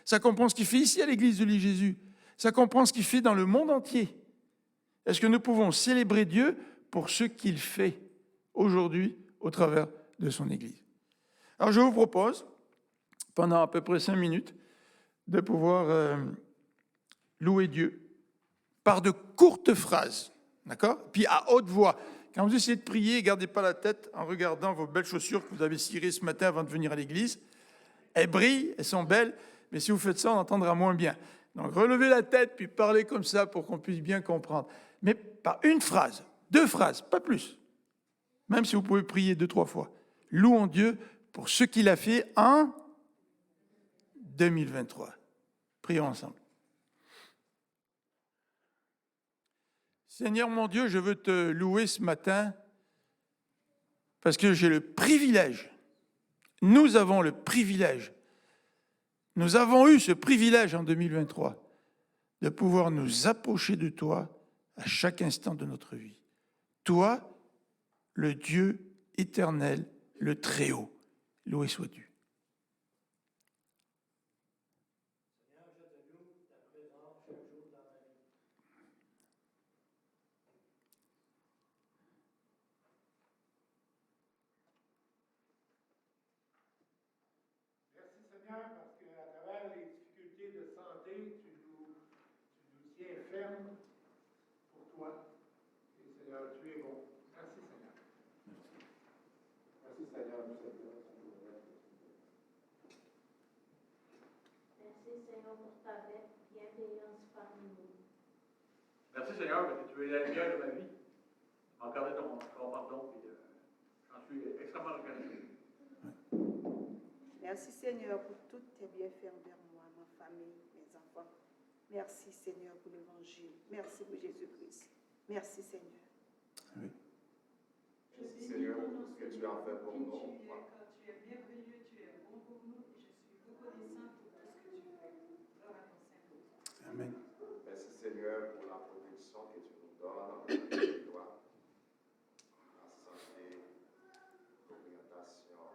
Ça comprend ce qu'il fait ici à l'Église de l'île Jésus. Ça comprend ce qu'il fait dans le monde entier. Est-ce que nous pouvons célébrer Dieu pour ce qu'il fait aujourd'hui au travers de son Église? Alors je vous propose, pendant à peu près 5 minutes, de pouvoir louer Dieu par de courtes phrases, d'accord? Puis à haute voix. Quand vous essayez de prier, ne gardez pas la tête en regardant vos belles chaussures que vous avez cirées ce matin avant de venir à l'église. Elles brillent, elles sont belles, mais si vous faites ça, on entendra moins bien. Donc relevez la tête, puis parlez comme ça pour qu'on puisse bien comprendre. Mais par une phrase, 2 phrases, pas plus. Même si vous pouvez prier 2-3 fois. Louons Dieu pour ce qu'il a fait en 2023. Prions ensemble. Seigneur mon Dieu, je veux te louer ce matin parce que j'ai le privilège, nous avons le privilège, nous avons eu ce privilège en 2023 de pouvoir nous approcher de toi à chaque instant de notre vie. Toi, le Dieu éternel, le Très-Haut, loué sois-tu. Parce qu'à travers les difficultés de santé, tu nous tiens fermes pour toi. Et Seigneur, tu es bon. Merci Seigneur. Merci Seigneur. Merci Seigneur pour ta bienveillance parmi nous. Merci Seigneur parce que tu es la lumière de ma vie. M'accorder ton pardon et j'en suis extrêmement reconnaissant. Merci Seigneur pour toutes tes bienfaits envers moi, ma famille, mes enfants. Merci Seigneur pour l'évangile. Merci pour Jésus-Christ. Merci Seigneur. Merci Seigneur pour ce que tu as fait pour nous. Tu es merveilleux, tu es bon pour nous et je suis reconnaissant pour tout ce que tu fais. Gloire à ton Saint-Nom. Amen. Merci Seigneur pour la protection que tu nous donnes dans notre territoire. La santé, l'orientation.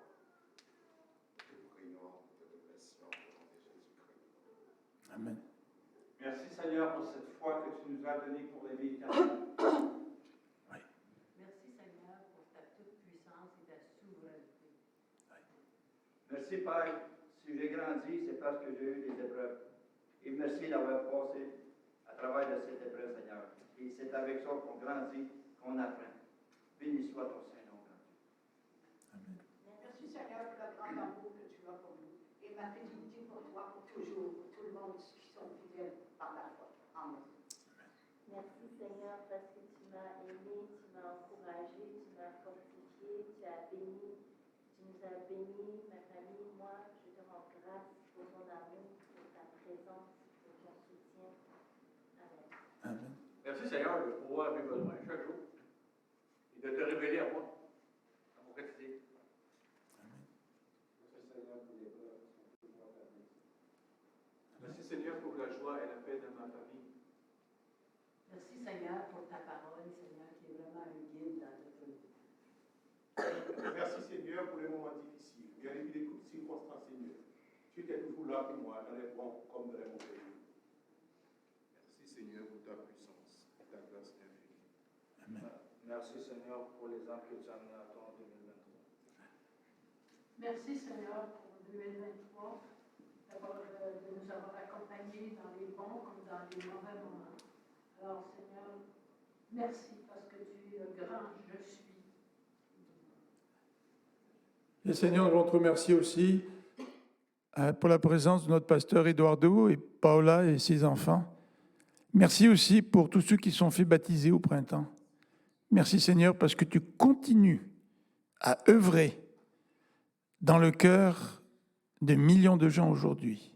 Nous prions de dépression au nom de Jésus-Christ. Amen. Merci Seigneur pour cette foi que tu nous as donnée pour les vies éternelles. Merci Seigneur pour ta toute-puissance et ta souveraineté. Merci Père, si j'ai grandi, c'est parce que j'ai eu des épreuves. Et merci d'avoir passé à travers de cette épreuve, Seigneur. Et c'est avec ça qu'on grandit, qu'on apprend. Béni soit ton Saint-Nom. Merci Seigneur pour le grand amour que tu as pour nous et ma fidélité pour toi pour toujours, pour tout le monde qui sont fidèles par la foi. Amen. Merci Seigneur parce que tu m'as aimé, tu m'as encouragé, tu m'as fortifié, tu as béni, tu nous as bénis, ma famille, moi, je te rends grâce pour ton amour, pour ta présence, pour ton soutien. Amen. Amen. Merci Seigneur de pouvoir mes besoins chaque jour et de te révéler à moi, à mon quotidien. Merci Seigneur pour les preuves que tu nous as données. Merci Seigneur pour la joie et la paix de ma famille. Merci Seigneur pour ta parole, Seigneur, qui est vraiment un guide dans notre vie. Merci Seigneur pour les moments difficiles. Malgré les circonstances, Seigneur. Tu étais toujours là pour moi, dans les bons comme dans les mauvais jours. Merci Seigneur pour ta puissance et ta grâce infinie. Amen. Merci Seigneur pour les âmes que tu as amenées à toi en 2023. Merci Seigneur pour 2023, de nous avoir accompagnés dans les bons comme dans les mauvais moments. Alors Seigneur, merci parce que tu es le grand je suis. Et Seigneur, nous voulons te remercier aussi pour la présence de notre pasteur Eduardo et Paola et ses enfants. Merci aussi pour tous ceux qui sont fait baptiser au printemps. Merci Seigneur parce que tu continues à œuvrer dans le cœur de millions de gens aujourd'hui.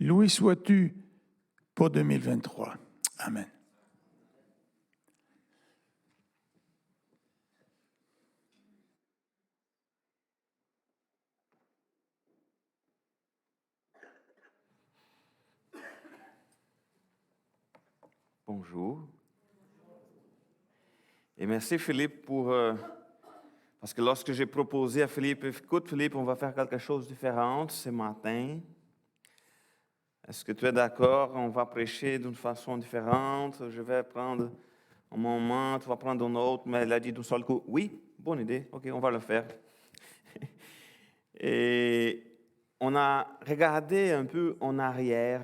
Loué sois-tu pour 2023. Amen. Bonjour. Et merci Philippe parce que lorsque j'ai proposé à Philippe, écoute Philippe, on va faire quelque chose de différent ce matin. Est-ce que tu es d'accord? On va prêcher d'une façon différente. Je vais prendre un moment, tu vas prendre un autre, mais il a dit d'un seul coup, oui, bonne idée, ok, on va le faire. Et on a regardé un peu en arrière.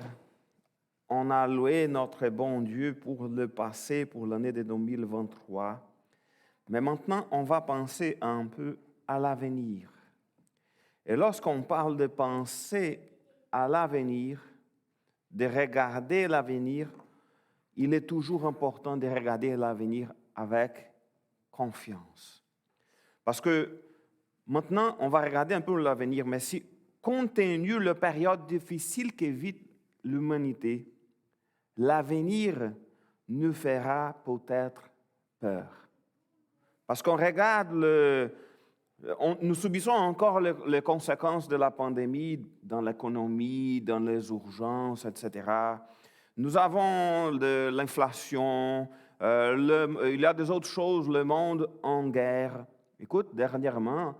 On a loué notre bon Dieu pour le passé, pour l'année de 2023. Mais maintenant, on va penser un peu à l'avenir. Et lorsqu'on parle de penser à l'avenir, de regarder l'avenir, il est toujours important de regarder l'avenir avec confiance. Parce que maintenant, on va regarder un peu l'avenir, mais si, compte tenu de la période difficile que vit l'humanité, l'avenir nous fera peut-être peur. Parce qu'on regarde, nous subissons encore les conséquences de la pandémie dans l'économie, dans les urgences, etc. Nous avons de l'inflation, il y a des autres choses, le monde en guerre. Écoute, dernièrement,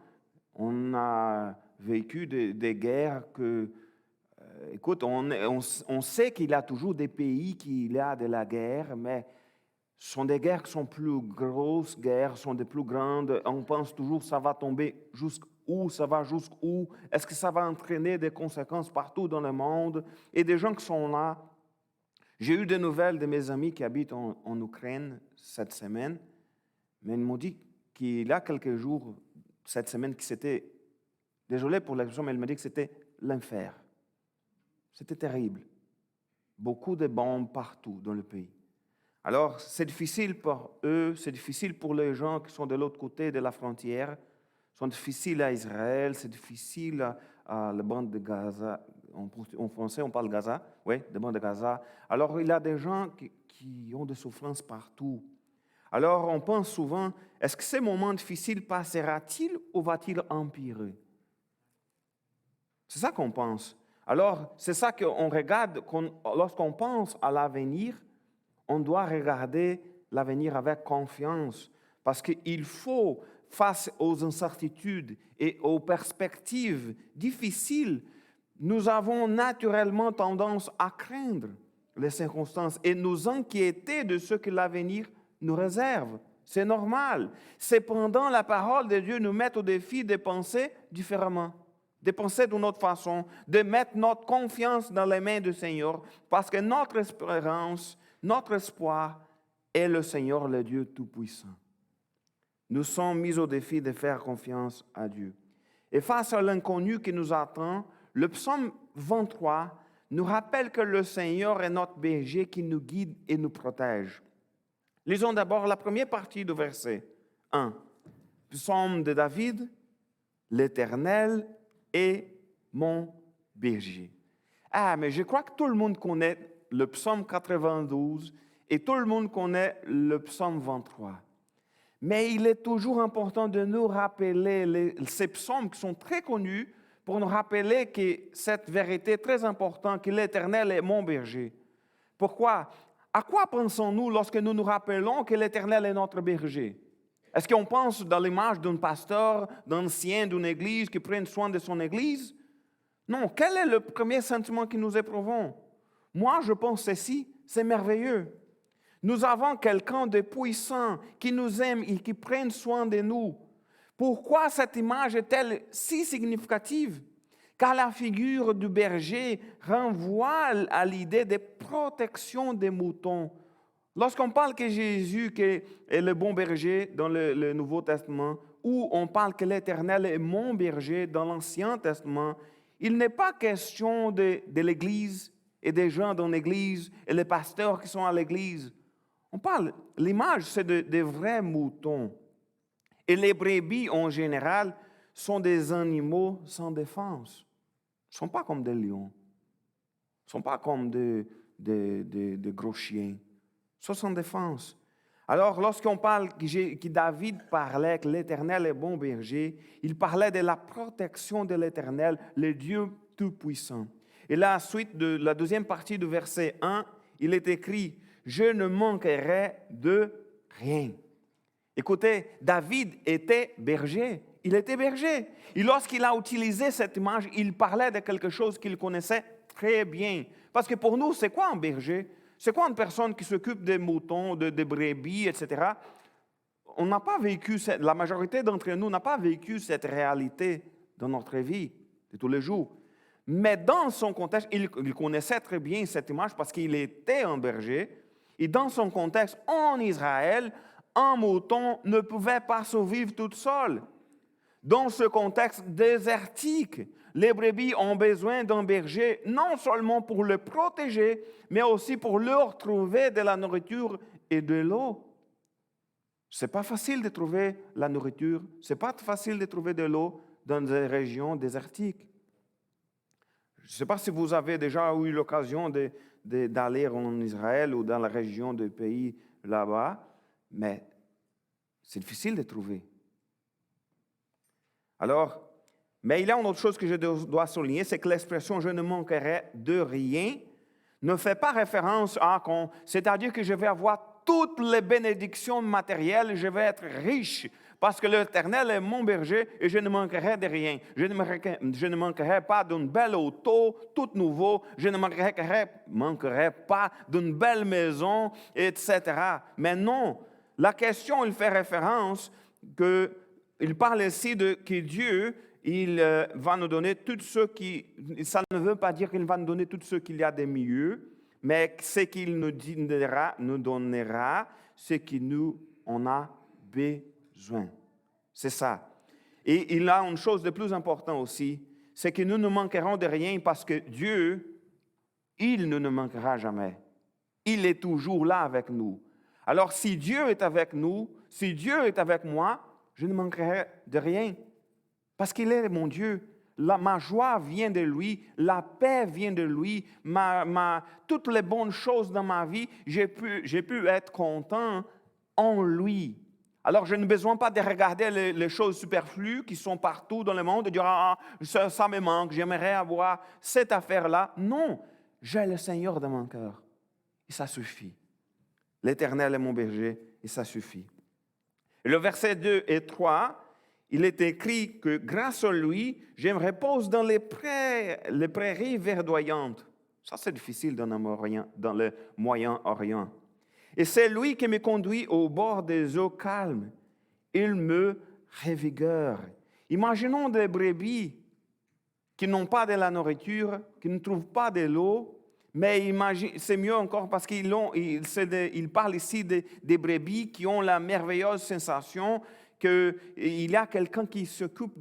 on a vécu des guerres que... Écoute, on sait qu'il y a toujours des pays qui y a de la guerre, mais ce sont des guerres qui sont plus grosses, guerres sont des plus grandes. On pense toujours que ça va tomber jusqu'où, ça va jusqu'où. Est-ce que ça va entraîner des conséquences partout dans le monde? Et des gens qui sont là. J'ai eu des nouvelles de mes amis qui habitent en Ukraine cette semaine, mais ils m'ont dit qu'il y a quelques jours, cette semaine, que c'était, désolé pour l'expression, mais ils m'ont dit que c'était l'enfer. C'était terrible. Beaucoup de bombes partout dans le pays. Alors, c'est difficile pour eux, c'est difficile pour les gens qui sont de l'autre côté de la frontière, c'est difficile à Israël, c'est difficile à la bande de Gaza. En français, on parle Gaza, oui, la bande de Gaza. Alors, il y a des gens qui ont des souffrances partout. Alors, on pense souvent, est-ce que ces moments difficiles passera-t-il ou va-t-il empirer? C'est ça qu'on pense. Alors, c'est ça qu'on regarde, lorsqu'on pense à l'avenir, on doit regarder l'avenir avec confiance, parce qu'il faut, face aux incertitudes et aux perspectives difficiles, nous avons naturellement tendance à craindre les circonstances et nous inquiéter de ce que l'avenir nous réserve. C'est normal. Cependant, la parole de Dieu nous met au défi de penser différemment, de penser d'une autre façon, de mettre notre confiance dans les mains du Seigneur, parce que notre espérance, notre espoir est le Seigneur, le Dieu Tout-Puissant. Nous sommes mis au défi de faire confiance à Dieu. Et face à l'inconnu qui nous attend, le psaume 23 nous rappelle que le Seigneur est notre berger qui nous guide et nous protège. Lisons d'abord la première partie du verset 1. Psaume de David, l'Éternel est mon berger. Ah, mais je crois que tout le monde connaît le psaume 92 et tout le monde connaît le psaume 23. Mais il est toujours important de nous rappeler ces psaumes qui sont très connus pour nous rappeler que cette vérité très importante, que l'Éternel est mon berger. Pourquoi? À quoi pensons-nous lorsque nous nous rappelons que l'Éternel est notre berger? Est-ce qu'on pense dans l'image d'un pasteur, d'ancien d'une église qui prend soin de son église? Non. Quel est le premier sentiment que nous éprouvons? Moi, je pense ceci, c'est merveilleux. Nous avons quelqu'un de puissant qui nous aime et qui prend soin de nous. Pourquoi cette image est-elle si significative? Car la figure du berger renvoie à l'idée de protection des moutons. Lorsqu'on parle que Jésus est le bon berger dans le Nouveau Testament, ou on parle que l'Éternel est mon berger dans l'Ancien Testament, il n'est pas question de l'Église et des gens dans l'Église et les pasteurs qui sont à l'Église. On parle, l'image, c'est de vrais moutons. Et les brebis, en général, sont des animaux sans défense. Ils ne sont pas comme des lions. Ils ne sont pas comme des gros chiens. Ils sont sans défense. Alors, lorsqu'on parle que David parlait que l'Éternel est bon berger, il parlait de la protection de l'Éternel, le Dieu Tout-Puissant. Et la suite de la deuxième partie du verset 1, il est écrit « Je ne manquerai de rien ». Écoutez, David était berger. Il était berger. Et lorsqu'il a utilisé cette image, il parlait de quelque chose qu'il connaissait très bien. Parce que pour nous, c'est quoi un berger? C'est quoi une personne qui s'occupe des moutons, des brebis, etc.? On n'a pas vécu, la majorité d'entre nous n'a pas vécu cette réalité dans notre vie de tous les jours. Mais dans son contexte, il connaissait très bien cette image parce qu'il était un berger. Et dans son contexte, en Israël, un mouton ne pouvait pas survivre toute seule. Dans ce contexte désertique, les brebis ont besoin d'un berger non seulement pour le protéger, mais aussi pour leur trouver de la nourriture et de l'eau. Ce n'est pas facile de trouver la nourriture, ce n'est pas facile de trouver de l'eau dans des régions désertiques. Je ne sais pas si vous avez déjà eu l'occasion d'aller en Israël ou dans la région des pays là-bas, mais c'est difficile de trouver. Alors, mais il y a une autre chose que je dois souligner, c'est que l'expression « je ne manquerai de rien » ne fait pas référence à c'est-à-dire que je vais avoir toutes les bénédictions matérielles, je vais être riche, parce que l'Éternel est mon berger et je ne manquerai de rien. Je ne manquerai pas d'une belle auto, toute nouveau, je ne manquerai pas d'une belle maison, etc. Mais non, la question, il fait référence il parle ici que Dieu, il va nous donner tout ce qui... Ça ne veut pas dire qu'il va nous donner tout ce qu'il y a de mieux, mais ce qu'il nous donnera ce qu'il nous en a besoin. C'est ça. Et il a une chose de plus importante aussi, c'est que nous ne manquerons de rien parce que Dieu, il ne nous manquera jamais. Il est toujours là avec nous. Alors, si Dieu est avec nous, si Dieu est avec moi, je ne manquerai de rien. Parce qu'il est mon Dieu. Ma joie vient de lui, la paix vient de lui, toutes les bonnes choses dans ma vie, j'ai pu être content en lui. Alors, je n'ai besoin pas de regarder les choses superflues qui sont partout dans le monde et de dire, ah, ça me manque, j'aimerais avoir cette affaire-là. Non, j'ai le Seigneur dans mon cœur. Et ça suffit. L'Éternel est mon berger et ça suffit. Et le verset 2 et 3, il est écrit que grâce à lui, je me repose dans les prairies verdoyantes. Ça, c'est difficile dans le Moyen-Orient. Et c'est lui qui me conduit au bord des eaux calmes. Il me revigore. Imaginons des brebis qui n'ont pas de la nourriture, qui ne trouvent pas de l'eau, mais c'est mieux encore parce qu'il parle ici des brebis qui ont la merveilleuse sensation qu'il y a quelqu'un qui s'occupe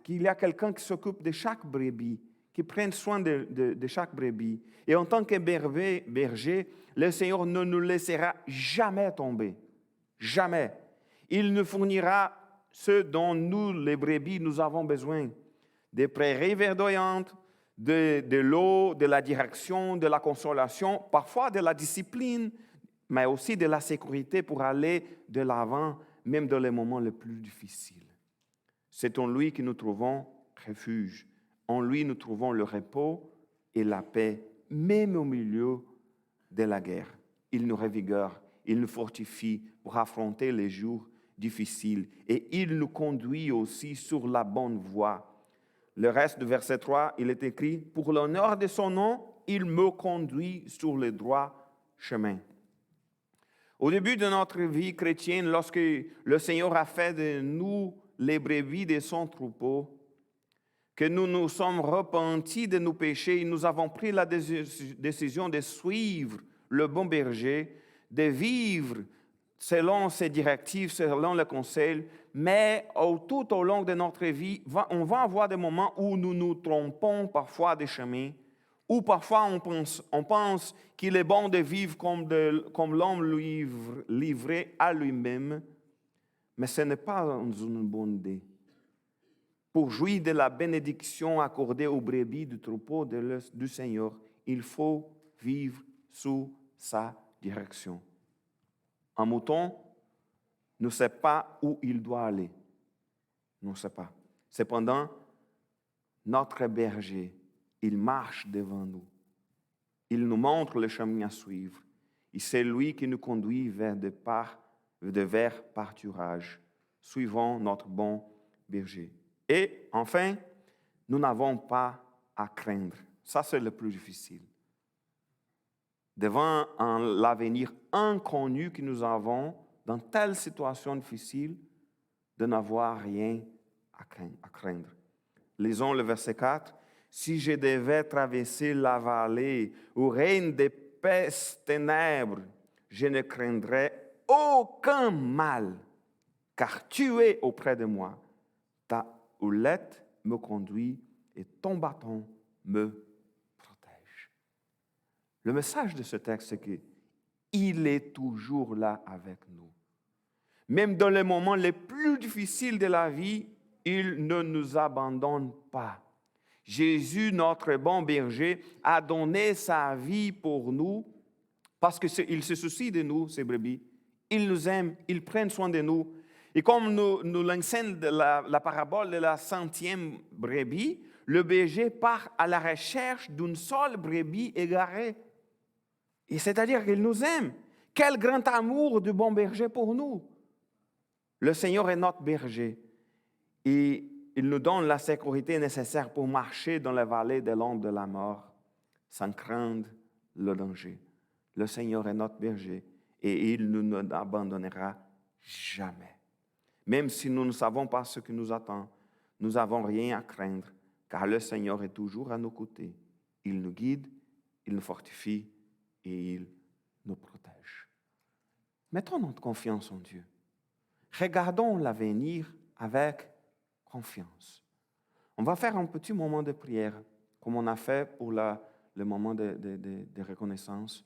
qu'il y a quelqu'un qui s'occupe de chaque brebis, qui prend soin de chaque brebis. Et en tant que berger, le Seigneur ne nous laissera jamais tomber. Jamais. Il nous fournira ce dont nous, les brebis, nous avons besoin. Des prairies verdoyantes, de l'eau, de la direction, de la consolation, parfois de la discipline, mais aussi de la sécurité pour aller de l'avant, même dans les moments les plus difficiles. C'est en lui que nous trouvons refuge. En lui, nous trouvons le repos et la paix, même au milieu de la guerre. Il nous revigore, il nous fortifie pour affronter les jours difficiles et il nous conduit aussi sur la bonne voie. Le reste du verset 3, il est écrit, « Pour l'honneur de son nom, il me conduit sur le droit chemin. » Au début de notre vie chrétienne, lorsque le Seigneur a fait de nous les brebis de son troupeau, que nous nous sommes repentis de nos péchés, nous avons pris la décision de suivre le bon berger, de vivre selon ses directives, selon le conseil, mais tout au long de notre vie, on va avoir des moments où nous nous trompons parfois des chemins, où parfois on pense qu'il est bon de vivre comme l'homme livré à lui-même, mais ce n'est pas une bonne idée. Pour jouir de la bénédiction accordée aux brebis du troupeau du Seigneur, il faut vivre sous sa direction. Un mouton ne sait pas où il doit aller. Ne sait pas. Cependant, notre berger, il marche devant nous. Il nous montre le chemin à suivre. Et c'est lui qui nous conduit vers de verts pâturages, suivant notre bon berger. Et enfin, nous n'avons pas à craindre. Ça, c'est le plus difficile. Devant l'avenir inconnu que nous avons, dans telle situation difficile, de n'avoir rien à craindre. Lisons le verset 4. « Si je devais traverser la vallée où règne d'épaisses ténèbres, je ne craindrais aucun mal, car tu es auprès de moi. Ta houlette me conduit et ton bâton me protège. » Le message de ce texte, c'est qu'il est toujours là avec nous. Même dans les moments les plus difficiles de la vie, il ne nous abandonne pas. Jésus, notre bon berger, a donné sa vie pour nous parce qu'il se soucie de nous, ces brebis. Il nous aime, il prend soin de nous. Et comme nous l'enseigne la parabole de la 100e brebis, le berger part à la recherche d'une seule brebis égarée. Et c'est-à-dire qu'il nous aime. Quel grand amour du bon berger pour nous. Le Seigneur est notre berger et il nous donne la sécurité nécessaire pour marcher dans la vallée de l'ombre de la mort sans craindre le danger. Le Seigneur est notre berger et il ne nous abandonnera jamais. Même si nous ne savons pas ce qui nous attend, nous n'avons rien à craindre car le Seigneur est toujours à nos côtés. Il nous guide, il nous fortifie et il nous protège. Mettons notre confiance en Dieu. Regardons l'avenir avec confiance. On va faire un petit moment de prière, comme on a fait pour le moment de reconnaissance.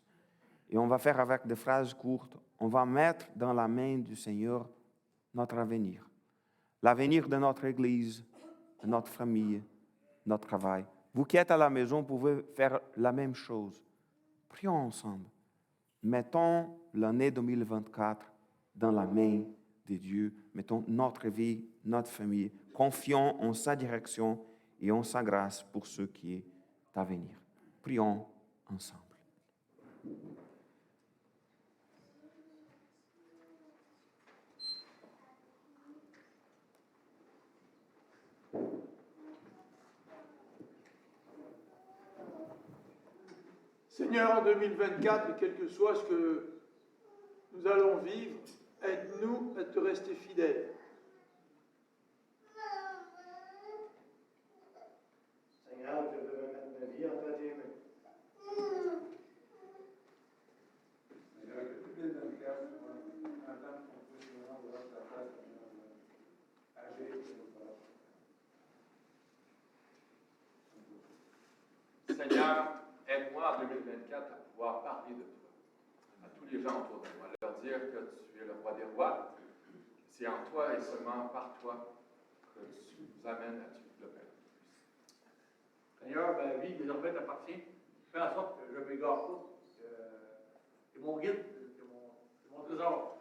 Et on va faire avec des phrases courtes. On va mettre dans la main du Seigneur notre avenir. L'avenir de notre Église, de notre famille, notre travail. Vous qui êtes à la maison, pouvez faire la même chose. Prions ensemble. Mettons l'année 2024 dans la main de Dieu. Mettons notre vie, notre famille. Confions en sa direction et en sa grâce pour ce qui est à venir. Prions ensemble. Seigneur, en 2024, et quel que soit ce que nous allons vivre, aide-nous à te rester fidèles. Seigneur, je veux remettre ma vie entre tes mains. Seigneur, que 2024 soit un temps qu'on puisse nous rendre ta face, agir sur nos parents. Seigneur, aide-moi en 2024 à pouvoir parler de toi à tous les gens autour de moi, leur dire que tu es le roi des rois. C'est en toi et seulement par toi que tu nous amènes à Dieu, le Père. Seigneur, ma vie désormais t'appartient. Fais en sorte que je ne m'égare pas. C'est mon guide, c'est mon trésor.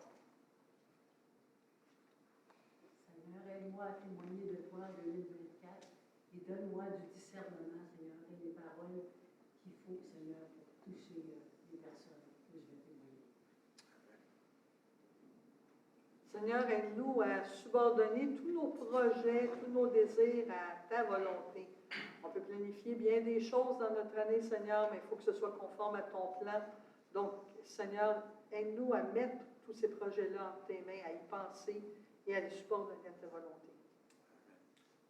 Seigneur, aide-moi à témoigner de toi en 2024 et donne-moi du discernement, Seigneur, et les paroles qu'il faut, Seigneur, pour toucher les personnes que je vais témoigner. Seigneur, aide-nous à subordonner tous nos projets, tous nos désirs à ta volonté. On peut planifier bien des choses dans notre année, Seigneur, mais il faut que ce soit conforme à ton plan. Donc, Seigneur, aide-nous à mettre tous ces projets-là entre tes mains, à y penser et à les subordonner à ta volonté.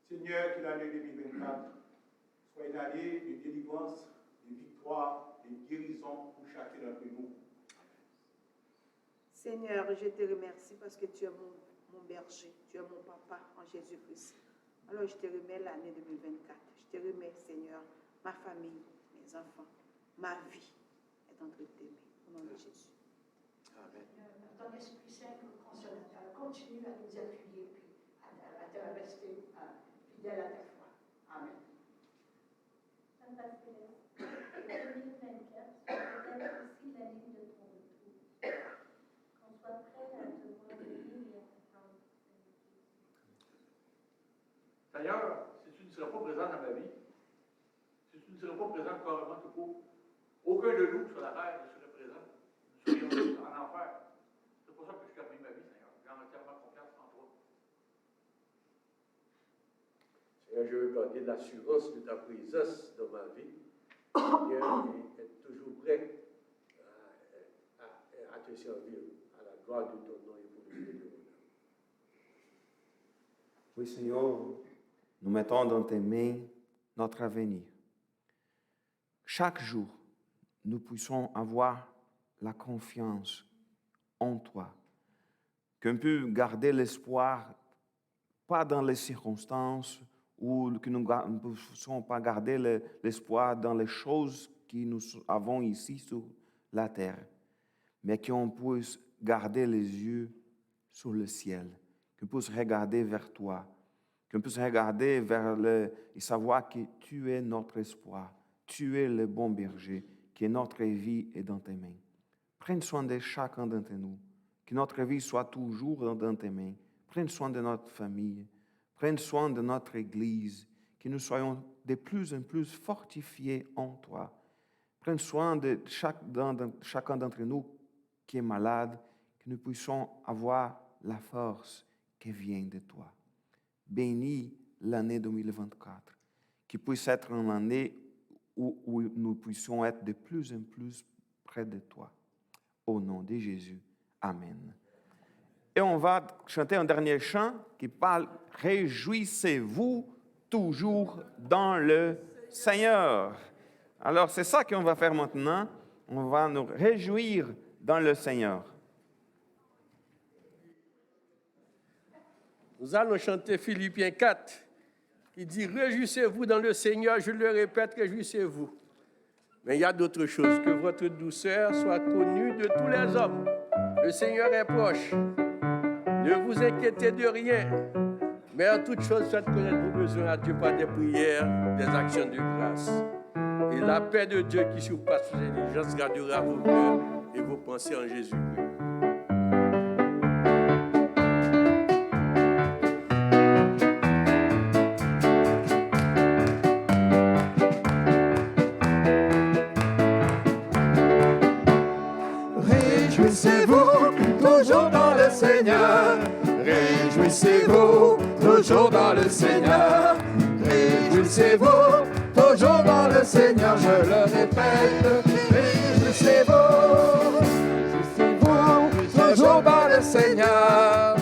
Seigneur, que l'année 2024 soit une année de délivrance, de victoire, de guérison pour chacun d'entre nous. Seigneur, je te remercie parce que tu es mon berger, tu es mon papa en Jésus-Christ. Alors, je te remets l'année 2024. Je te remets, Seigneur, ma famille, mes enfants, ma vie est entre tes mains. Au nom de Jésus. Amen. Ton Esprit Saint, consolateur, continue à nous appuyer puis à te rester fidèle à ta foi. Amen. Sainte Pascalès, 2024 soit peut-être aussi l'année de ton retour. Qu'on soit prêt à te voir venir et à t'attendre. Seigneur, si tu ne seras pas présent dans ma vie, si tu ne seras pas présent carrément tout court, aucun de nous sur la terre ne serait présent. Nous serions en enfer. C'est pour ça que je termine ma vie, Seigneur. J'ai entièrement confiance en toi. Seigneur, je veux garder l'assurance de ta présence dans ma vie. Seigneur, et être toujours prêt à te servir, à la gloire de ton nom et pour le bien de ton nom. Oui, Seigneur, nous mettons dans tes mains notre avenir. Chaque jour, nous puissions avoir la confiance en toi, qu'on peut garder l'espoir, pas dans les circonstances, ou que nous ne puissions pas garder l'espoir dans les choses que nous avons ici sur la terre, mais qu'on puisse garder les yeux sur le ciel, qu'on puisse regarder vers toi, qu'on puisse regarder vers et savoir que tu es notre espoir, tu es le bon berger, que notre vie est dans tes mains. Prends soin de chacun d'entre nous, que notre vie soit toujours dans tes mains. Prends soin de notre famille, prends soin de notre Église, que nous soyons de plus en plus fortifiés en toi. Prends soin de chacun d'entre nous qui est malade, que nous puissions avoir la force qui vient de toi. Bénis l'année 2024, qui puisse être une année où nous puissions être de plus en plus près de toi. Au nom de Jésus. Amen. Et on va chanter un dernier chant qui parle « Réjouissez-vous toujours dans le Seigneur ». Alors, c'est ça qu'on va faire maintenant. On va nous réjouir dans le Seigneur. Nous allons chanter Philippiens 4, qui dit « Réjouissez-vous dans le Seigneur ». Je le répète, réjouissez-vous. Mais il y a d'autres choses. Que votre douceur soit connue de tous les hommes. Le Seigneur est proche. Ne vous inquiétez de rien, Mais en toute chose, faites connaître vos besoins à Dieu par des prières, des actions de grâce. Et la paix de Dieu qui surpasse l'intelligence gardera vos cœurs et vos pensées en Jésus-Christ. Réjouissez-vous toujours dans le Seigneur. Réjouissez-vous toujours dans le Seigneur. Réjouissez-vous toujours dans le Seigneur, je le répète. Réjouissez-vous, réjouissez-vous toujours dans le Seigneur.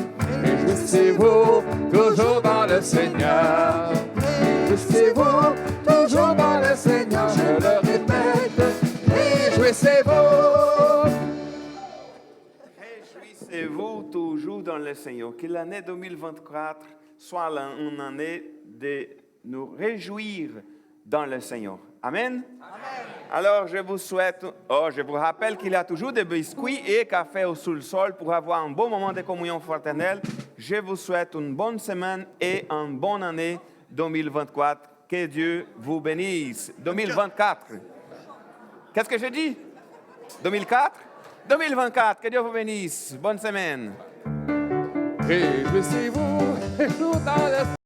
Réjouissez-vous toujours dans le Seigneur. Réjouissez-vous toujours dans le Seigneur, je le répète. Réjouissez-vous. Réjouissez-vous toujours dans le Seigneur. Que l'année 2024 soit une année de nous réjouir dans le Seigneur. Amen. Amen. Alors, je vous rappelle qu'il y a toujours des biscuits et café au sous-sol pour avoir un bon moment de communion fraternelle. Je vous souhaite une bonne semaine et une bonne année 2024. Que Dieu vous bénisse. 2024. Qu'est-ce que je dis? 2004? 2024. Que Dieu vous bénisse. Bonne semaine. Réjouissez-vous toujours dans le